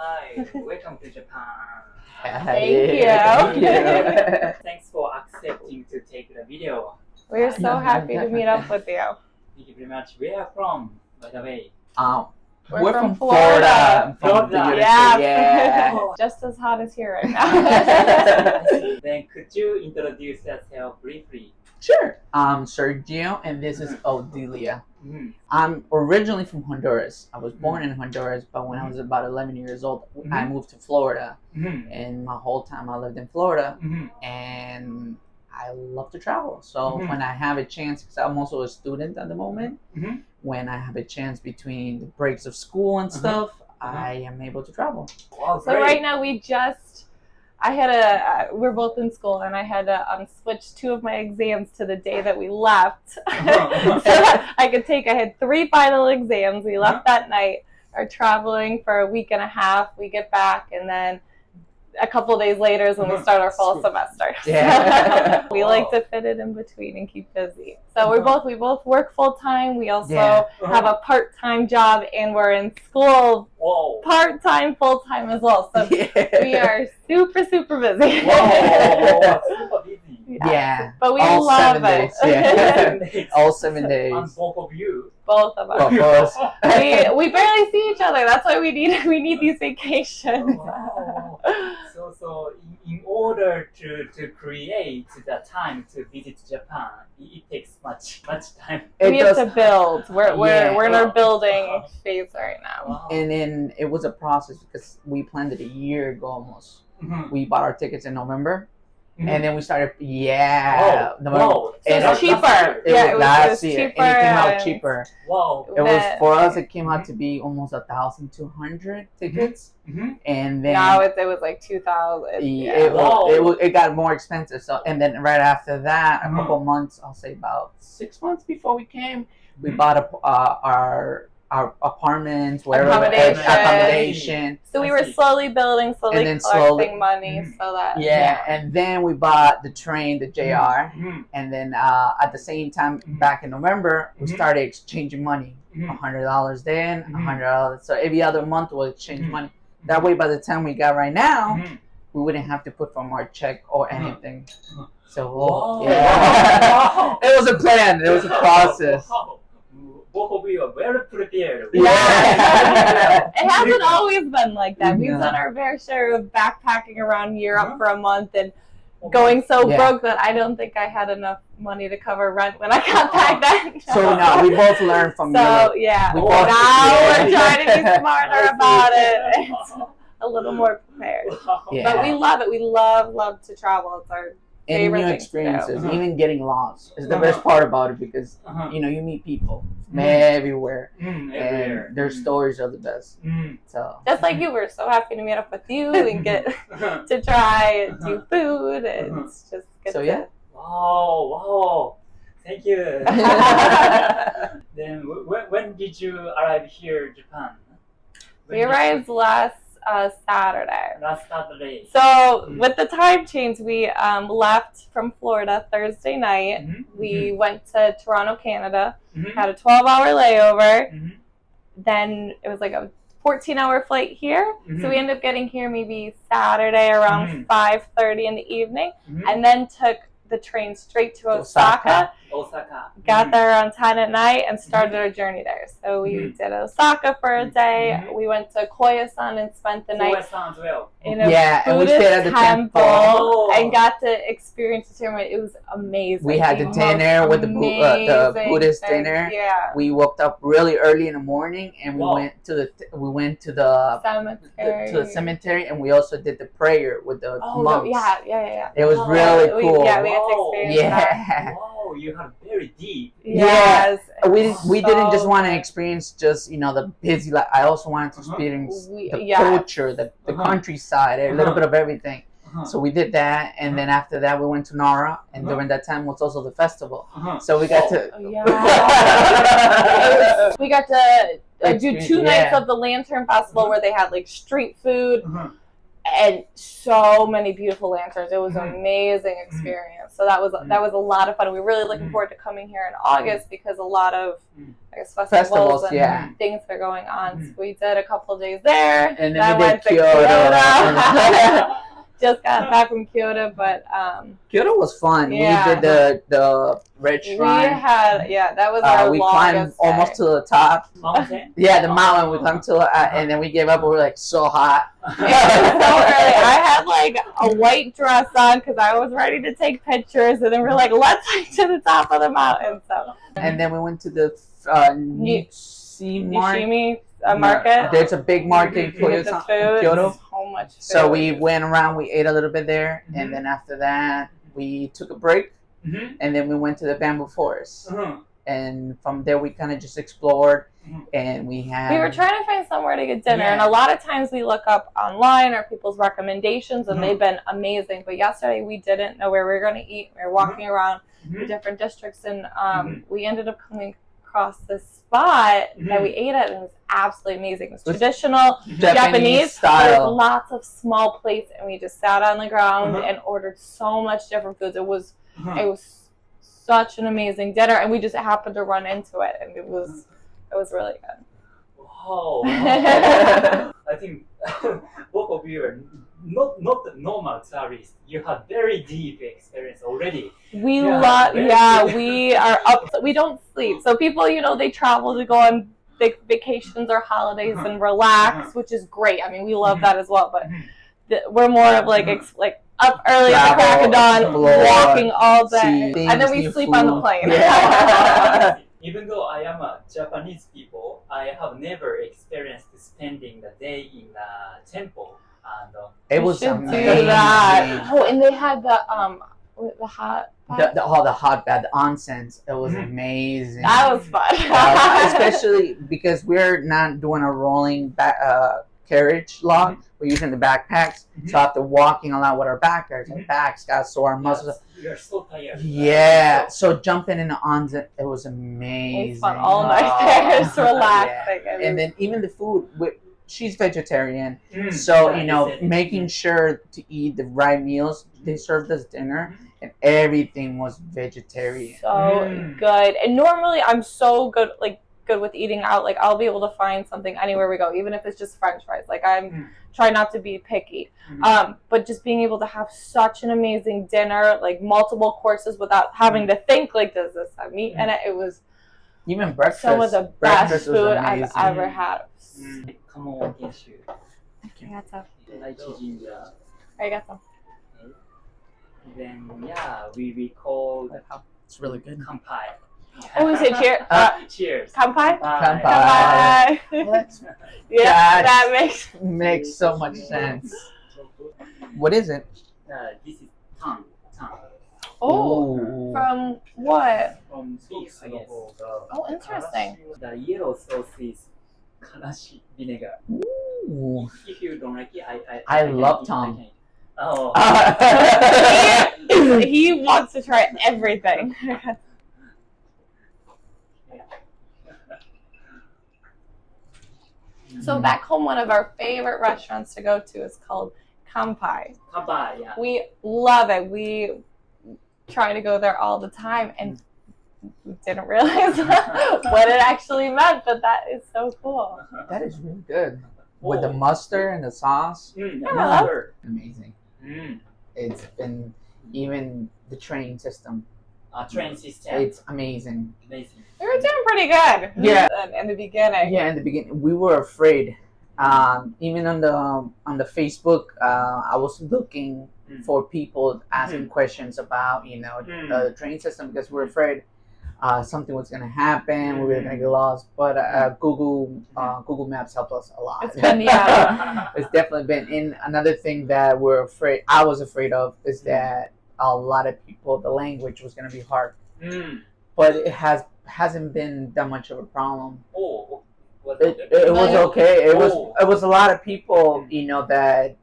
Hi, welcome to Japan. Thank you. Thanks for accepting to take the video. We're so happy to meet up with you. Thank you very much. Where are you from, by the way? We're from Florida. Florida. Yeah. Just as hot as here right now. Then could you introduce yourself briefly? Sure. I'm Sergio, and this is Odilia. Mm-hmm. I'm originally from Honduras. I was born in Honduras, but when I was about 11 years old, I moved to Florida. Mm-hmm. And my whole time I lived in Florida, Mm-hmm. and I love to travel. So when I have a chance, because I'm also a student at the moment, when I have a chance between the breaks of school and stuff, I am able to travel. Wow, So right now we're both in school, and I had to switch 2 of my exams to the day that we left. So that I had 3 final exams. We left that night, are traveling for a week and a half. We get back, and then a couple of days later is when we start our fall semester. Yeah. We like to fit it in between and keep busy. So we both work full time. We also have a part-time job, and we're in school part-time, full-time as well. So we are super busy. Super busy. Yeah. But we all love 7 it. days. Yeah. All 7 days. And both of you. Both of us. Of course. We barely see each other. That's why we need these vacations. Wow. So in order to create the time to visit Japan, it takes much time. We have to build. We're in our building phase right now. Wow. And then it was a process because we planned it a year ago almost. We bought our tickets in November. And then we started, November. And it's cheaper. It was last year, cheaper. and it came out cheaper. Wow. It was, for us, it came out to be almost 1,200 tickets. And then now it was like 2,000. It got more expensive. So, and then right after that, a couple months, I'll say about 6 months before we came, we bought our apartments, accommodation. So we were slowly building, collecting money, so that and then we bought the train, the JR, and then at the same time, back in November, we started exchanging money. $100 then, $100. So every other month we'll exchange money. That way, by the time we got right now, we wouldn't have to put from our check or anything. So it was a plan. It was a process. Both of you are very prepared. Yeah. It hasn't always been like that. We've done our fair share of backpacking around Europe for a month and going so broke that I don't think I had enough money to cover rent when I got back then. So now we both learned from Europe. So now we're trying to be smarter about it. It's a little more prepared. But we love it. We love to travel. It's our and new experiences, even getting lost is the best part about it because you meet people from everywhere, and their stories are the best. So just like you, we're so happy to meet up with you and get to try new food. It's just good. So wow, thank you. Then when did you arrive here in Japan? We arrived last Saturday. Last Saturday. So with the time change, we left from Florida Thursday night. We went to Toronto, Canada, had a 12-hour layover. Then it was like a 14-hour flight here. So we ended up getting here maybe Saturday around 5:30 in the evening, and then took the train straight to Osaka. Got there around 10 at night and started our journey there. So we did Osaka for a day. We went to Koyasan and spent the night in a and we Buddhist stayed at the temple and got to experience the ceremony. It was amazing. We had the dinner with the Buddhist dinner. Yeah. We woke up really early in the morning and we went to the cemetery and we also did the prayer with the monks. Yeah. It was really cool. We got to experience that. Wow, you have very deep. Yes. We didn't just want to experience just the busy life. I also wanted to experience the culture, the countryside, a little bit of everything. So we did that, and then after that we went to Nara, and during that time was also the festival. So we got to we got to do 2 nights of the Lantern Festival where they had like street food. and so many beautiful lanterns. It was an amazing experience. So that was a lot of fun. We were really looking forward to coming here in August because a lot of I guess festivals and things are going on. So we did a couple of days there. And then we did Kyoto. Just got back from Kyoto, but Kyoto was fun. Yeah. We did the red shrine. That was our we longest climbed day. almost to the top. Mountain? Yeah, the mountain. We climbed to and then we gave up. We were like so hot. It was so early. I had like a white dress on because I was ready to take pictures, and then we're like, let's hike to the top of the mountain. So And then we went to the Nishimi market. There's a big market in Kyoto. So much food. So we went around, we ate a little bit there, and then after that, we took a break, and then we went to the bamboo forest. And from there, we kind of just explored, and we were trying to find somewhere to get dinner, and a lot of times we look up online or people's recommendations, and they've been amazing. But yesterday, we didn't know where we were going to eat. We were walking around the different districts, and we ended up coming across this spot that we ate at, and it was absolutely amazing. It was traditional Japanese style. With lots of small plates, and we just sat on the ground and ordered so much different foods. It was such an amazing dinner, and we just happened to run into it, and it was really good. Wow. I think both of you are not the normal tourists. You have very deep experience already. We we are up. We don't sleep. So people, they travel to go on big vacations or holidays and relax, which is great. I mean, we love that as well. But we're more of like up early at the crack of dawn, walking all day, and then we sleep on the plane. Yeah. Even though I am a Japanese people, I have never experienced spending the day in the temple. And it was amazing. Do that. Oh, and they had the hot bath. The hot bath, the onsen. It was amazing. That was fun. Especially because we're not doing a rolling carriage log. We're using the backpacks. So after walking a lot with our backpacks, our backs got sore, muscles. You're so tired. Yeah. So jumping in the onsen, it was amazing. It was fun all night there. It's relaxing. Yeah. And then even the food. She's vegetarian, so making sure to eat the right meals. They served us dinner, and everything was vegetarian. So good. And normally, I'm so good with eating out. Like I'll be able to find something anywhere we go, even if it's just French fries. Like I'm trying not to be picky, but just being able to have such an amazing dinner, like multiple courses, without having to think like, does this have meat in it? It was even breakfast. Some of the best food I've ever had. Come on, get you. Arigato. Then we called it's really good. Kanpai. Oh, we say cheers. Cheers. Kanpai. Kanpai. Yeah, that makes so much sense. What is it? This is tang. Oh, from what? From beef, I guess. Oh, interesting. The yellow sauce is karashi vinegar. Ooh. If you don't like it, I love tang. Oh. He wants to try everything. So back home, one of our favorite restaurants to go to is called Kanpai. Kanpai, yeah. We love it. We try to go there all the time, and we didn't realize what it actually meant, but that is so cool. That is really good. With the mustard and the sauce. Amazing. It's been even the train system. Train system. It's amazing. Amazing. We were doing pretty good. Yeah. In the beginning. Yeah, in the beginning we were afraid. Even on the Facebook, I was looking for people asking questions about the train system because we're afraid something was gonna happen. We were gonna get lost. But Google Maps helped us a lot. It's been It's definitely been. And another thing that I was afraid of is that a lot of people, the language was gonna be hard. But it hasn't been that much of a problem. It was okay. It was a lot of people, that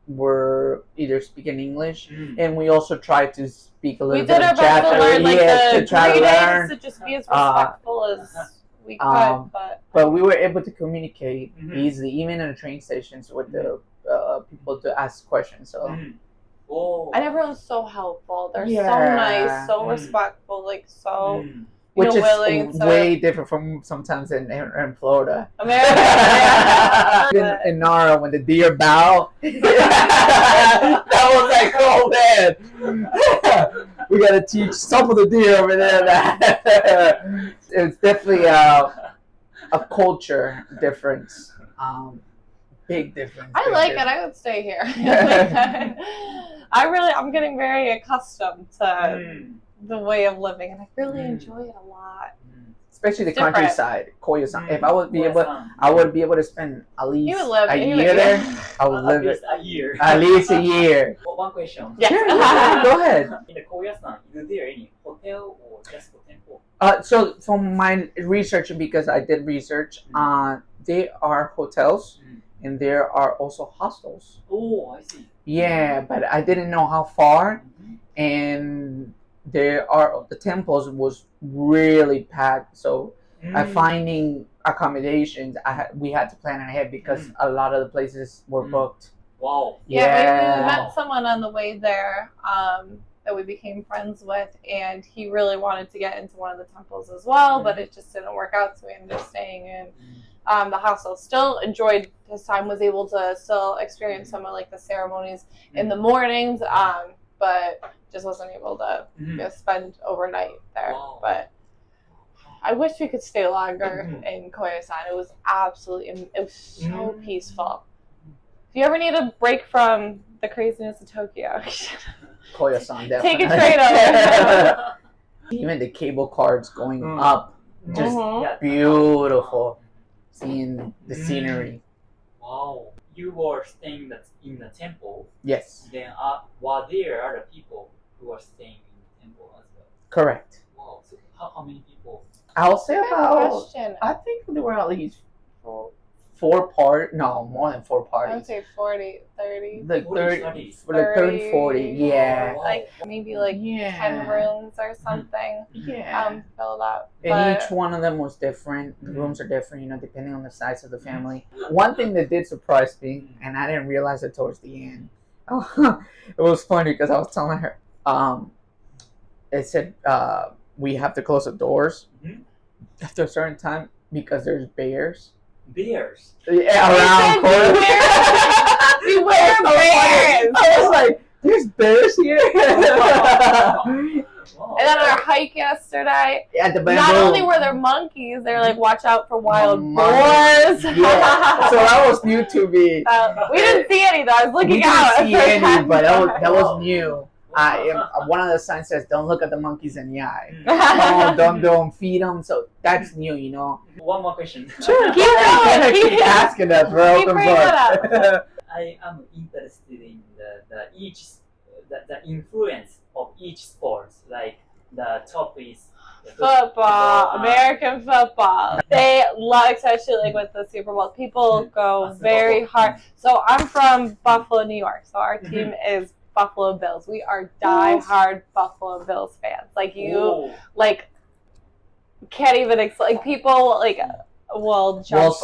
were either speaking English, and we also tried to speak a little bit of Japanese. To try to learn. To just be as respectful as we could, but we were able to communicate easily, even in the train stations with the people to ask questions. So Oh. And everyone's so helpful. They're so Yeah. nice, so respectful, like so which is willing to way different from sometimes in Florida. American. Yeah. In Nara, when the deer bow, that was like, oh man, we gotta teach some of the deer over there that it's definitely a culture difference, big difference. I like it. I would stay here. I'm getting very accustomed to the way of living, and I really enjoy it a lot. Especially the Different. Countryside, Koyasan. If I would be able, I would be able to spend at least a year there. I would live it. A year. At least a year. Well, one question. Yes. Sure, go ahead. In the Korea-san, is there any hotel or just a temple? So from my research, because I did research, there are hotels and there are also hostels. Oh, I see. Yeah, but I didn't know how far, and the temples was really packed. So finding accommodations, we had to plan ahead because a lot of the places were booked. Wow. Yeah, we met someone on the way there that we became friends with, and he really wanted to get into one of the temples as well, but it just didn't work out, so we ended up staying in the hostel. Still enjoyed his time, was able to still experience some of like the ceremonies in the mornings, but just wasn't able to spend overnight there. Wow. But I wish we could stay longer in Koyasan. It was so peaceful. If you ever need a break from the craziness of Tokyo, Koyasan, take definitely. a train over. Even the cable cars going up, just beautiful. Seeing the scenery. Wow. You were staying in the temple. Yes. Then were there other people who were staying in the temple as well? Correct. Wow. So how many people? I'll say about. Question. I think there were at least more than four I parties. would say 40, 30. Like 40, 30, 40, yeah. Like maybe like 10 rooms or something. Yeah. Filled up. And each one of them was different. The rooms are different, depending on the size of the family. One thing that did surprise me, and I didn't realize it towards the end. It was funny because I was telling her, it said we have to close the doors after a certain time because there's bears. Bears. Yeah, around corners. Beware bears. I was like, there's bears here. And then on our hike yesterday, not only were there monkeys, they're like, watch out for wild boars. Yeah. So that was new to me. We didn't see any though. I was looking out. We didn't see any, but that was new. One of the signs says, "Don't look at the monkeys in the eye." Don't feed them. So that's new, One more question. Sure, keep asking us, bro. Keep bringing it up. I am interested in the influence of each sport. Like the top is Football, American football. They love, especially like with the Super Bowl. People go very hard. So I'm from Buffalo, New York. So our team is Buffalo Bills. We are die-hard Buffalo Bills fans. Like can't even people will jump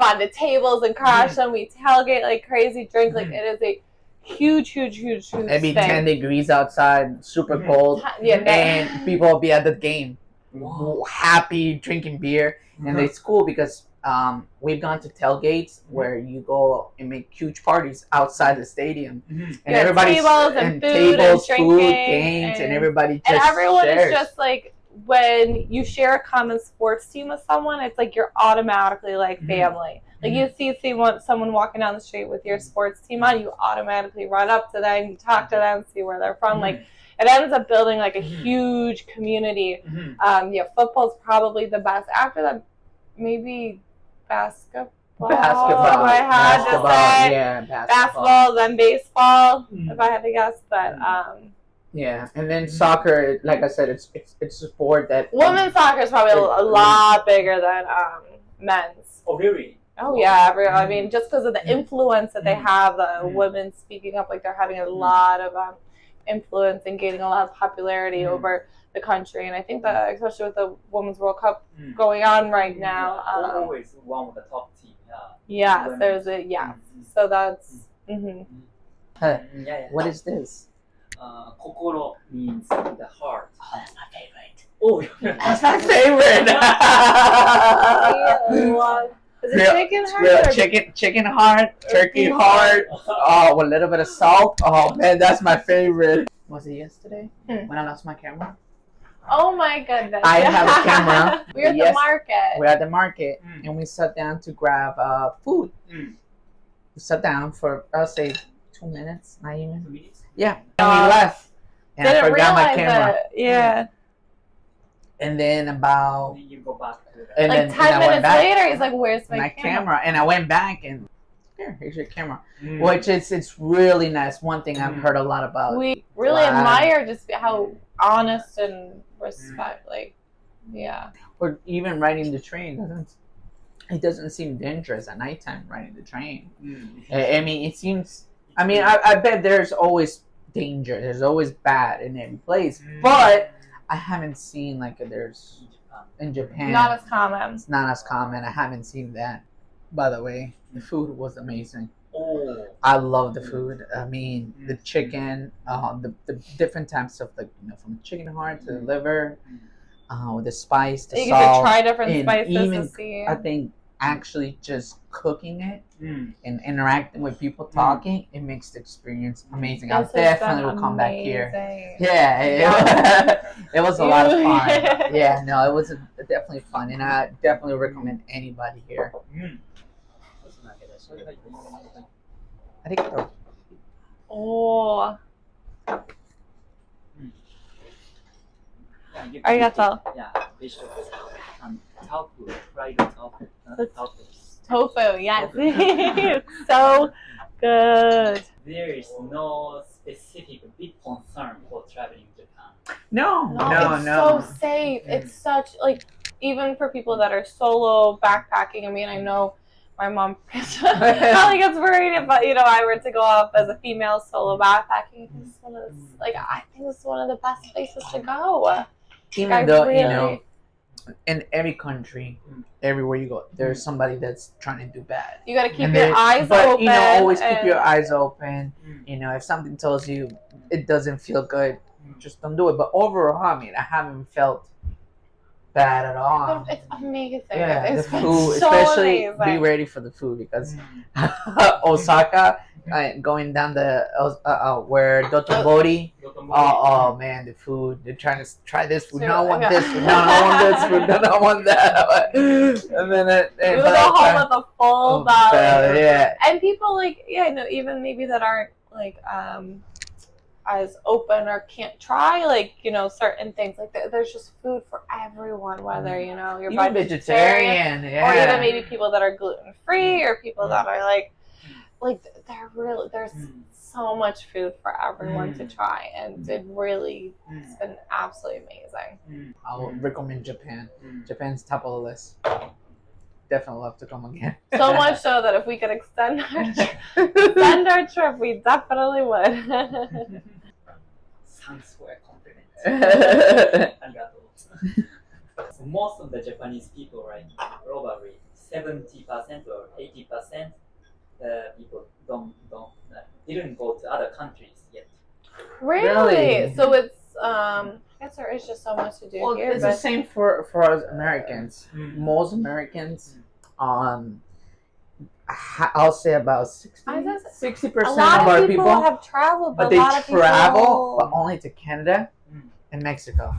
onto tables and crash them. We tailgate like crazy, drink like it is a huge It'd be thing. 10 degrees outside, super cold, and people will be at the game, happy, drinking beer, and it's cool because we've gone to tailgates where you go and make huge parties outside the stadium, and everybody's tables, food, games, and everybody just everyone shares. is just like, when you share a common sports team with someone, it's like you're automatically like family. Like you see someone walking down the street with your sports team on, you automatically run up to them, you talk to them, see where they're from. Like it ends up building like a huge community. Football's probably the best. After that, maybe basketball. Basketball. If I had to say. Yeah, basketball, then baseball. If I had to guess, but yeah, and then soccer. Like I said, it's a sport that women's soccer is probably a lot bigger than men's. Oh really? Oh yeah, I mean, just because of the influence that they have, the women speaking up, like they're having a lot of influence and gaining a lot of popularity over the country. And I think that, especially with the Women's World Cup going on right now, always one of the top team. there's So that's. Huh. Yeah. What is this? Kokoro means the heart. Oh, that's my favorite. Oh, That's my favorite. Is it chicken heart? Grilled Or chicken heart, turkey heart. Oh, with a little bit of salt. Oh man, that's my favorite. Was it yesterday when I lost my camera? Oh my goodness! I have a camera. We're at the market. We're at the market and we sat down to grab food. We sat down for I'll say 2 minutes, not even. 2 minutes? Yeah, and we left. And I forgot my camera. Yeah. And then about You go back to the... and Like then 10 and I went minutes back. later, he's like, "Where's my camera?" And I went back and here's your camera. Which it's really nice. One thing I've heard a lot about. We really admire just how honest and respect, Or even riding the train doesn't seem dangerous at nighttime riding the train. I mean, it seems. I mean, I bet there's always danger. There's always bad in every place, but I haven't seen like there's in Japan. not as common. It's not as common. I haven't seen that. By the way, the food was amazing. Oh. I love the food. I mean, the chicken, the different types of from the chicken heart to the liver, with the spice, the You salt. get to try different and spices even, to see. I think actually just cooking it and interacting with people talking, it makes the experience amazing. I definitely will come back here. Yeah, it was a lot of fun. Yeah, no, it was definitely fun, and I definitely recommend anybody here. Arigato. Oh, Yeah, arigato. Yeah, vegetables. Tofu, fried tofu. Tofu, yes. It's so good. There is no specific big concern for traveling Japan. No, It's no. so safe. It's such even for people that are solo backpacking. I mean, I know my mom probably gets worried if I were to go off as a female solo backpacking. I think this is one of the best places to go. Even though in every country, everywhere you go, there's somebody that's trying to do bad. You got to keep your eyes open. Always keep your eyes open. If something tells you it doesn't feel good, just don't do it. But overall, I mean, I haven't felt bad at all. It's amazing. Yeah, It's the food, so especially amazing. be ready for the food because Osaka, going down the where Dotonbori. Oh man, the food! They're trying to try this food. No, I want this food. No, I want this food. No, I want that. And then we would go home with a full belly. Yeah. And people even maybe that aren't as open or can't try certain things there's just food for everyone, whether you're Even vegetarian, or even maybe people that are gluten free or people that are there's so much food for everyone to try, and it's been absolutely amazing. I would recommend Japan. Japan's top of the list. Definitely love to come again. So much so that if we could extend our trip, we definitely would. Thanks for your compliment. So most of the Japanese people, right, probably 70% or 80%, people didn't go to other countries yet. Really? So it's I guess there is just so much to do here. It's the same for us Americans. Most Americans, I'll say about 60% a of lot our of people have traveled, but they travel, but only to Canada and Mexico.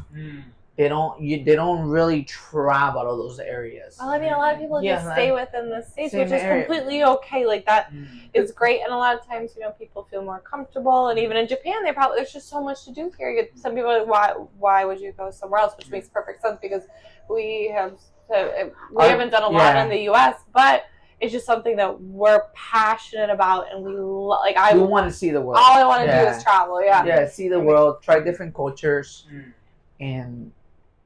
They don't really travel to those areas. Well, I mean, a lot of people just stay within the states, which is area. completely okay. That is great, and a lot of times, people feel more comfortable. And even in Japan, there's just so much to do here. Some people are like, why would you go somewhere else? Which makes perfect sense because we haven't done a lot in the U.S., but it's just something that we're passionate about, and we want to see the world. All I want to do is travel. Yeah, see the world, try different cultures, and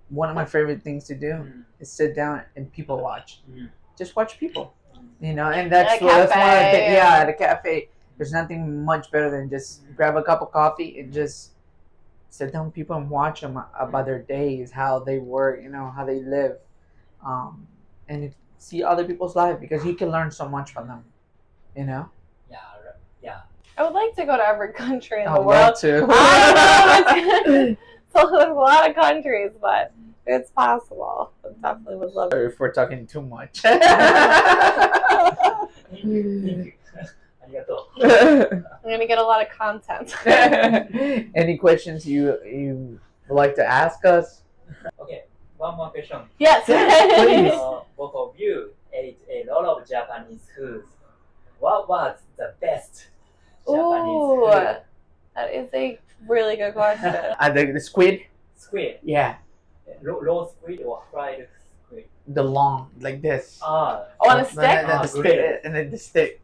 one of my favorite things to do is sit down and people watch. Just watch people, and that's one of the things. Yeah, at a cafe, there's nothing much better than just grab a cup of coffee and just sit down with people and watch them about their days, how they work, how they live, and see other people's life because you can learn so much from them, I would like to go to every country in I the would world. love to. I don't know. So there's a lot of countries, but it's possible. I definitely would love Sorry if we're talking too much. ありがとう。 I'm gonna get a lot of content. Any questions you would like to ask us? Okay, one more question. Yes. Please. Both of you ate a lot of Japanese food. What was the best Japanese Ooh, food? that is a really good question. The squid? Squid. Yeah, Raw squid or fried squid? the long, like this. Ah. On a stick? And then Ah, the stick. great. And then the stick.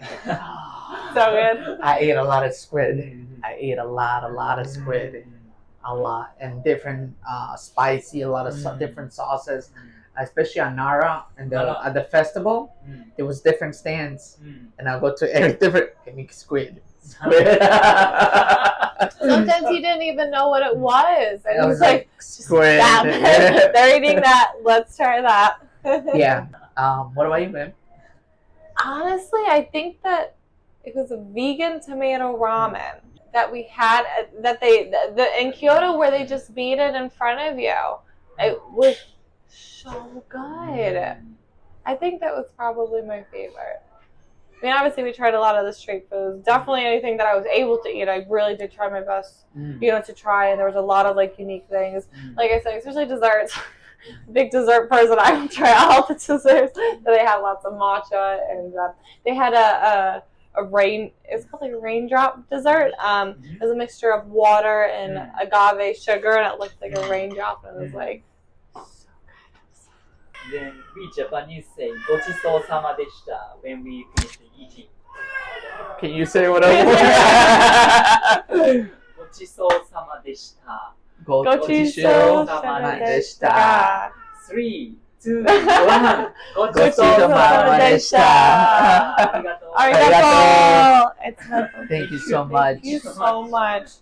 So good. I ate a lot of squid. I ate a lot of squid. A lot. And different spicy, a lot of different sauces. Especially on Nara and at the festival, there was different stands. And I'll go to every different squid. Sometimes he didn't even know what it was. And I he was was like, squid. that. They're eating that. Let's try that. Yeah. What about you, man? Honestly, I think that it was a vegan tomato ramen that we had in Kyoto where they just made it in front of you. It was so good. I think that was probably my favorite. I mean, obviously we tried a lot of the street foods. Definitely anything that I was able to eat, I really did try my best, to try. And there was a lot of unique things. Like I said, especially desserts. Big dessert person. I will try all the desserts. They had lots of matcha, and they had a rain. It's called a raindrop dessert. It was a mixture of water and agave sugar, and it looked like a raindrop. And it was Then we Japanese say ごちそうさまでした when we finish eating. Can you say what else? ごちそうさまでした. ごちそうさまでした。 3, 2, 1. ごちそうさまでした。ありがとう。 Arigato. It's Thank you so much. Thank you so much.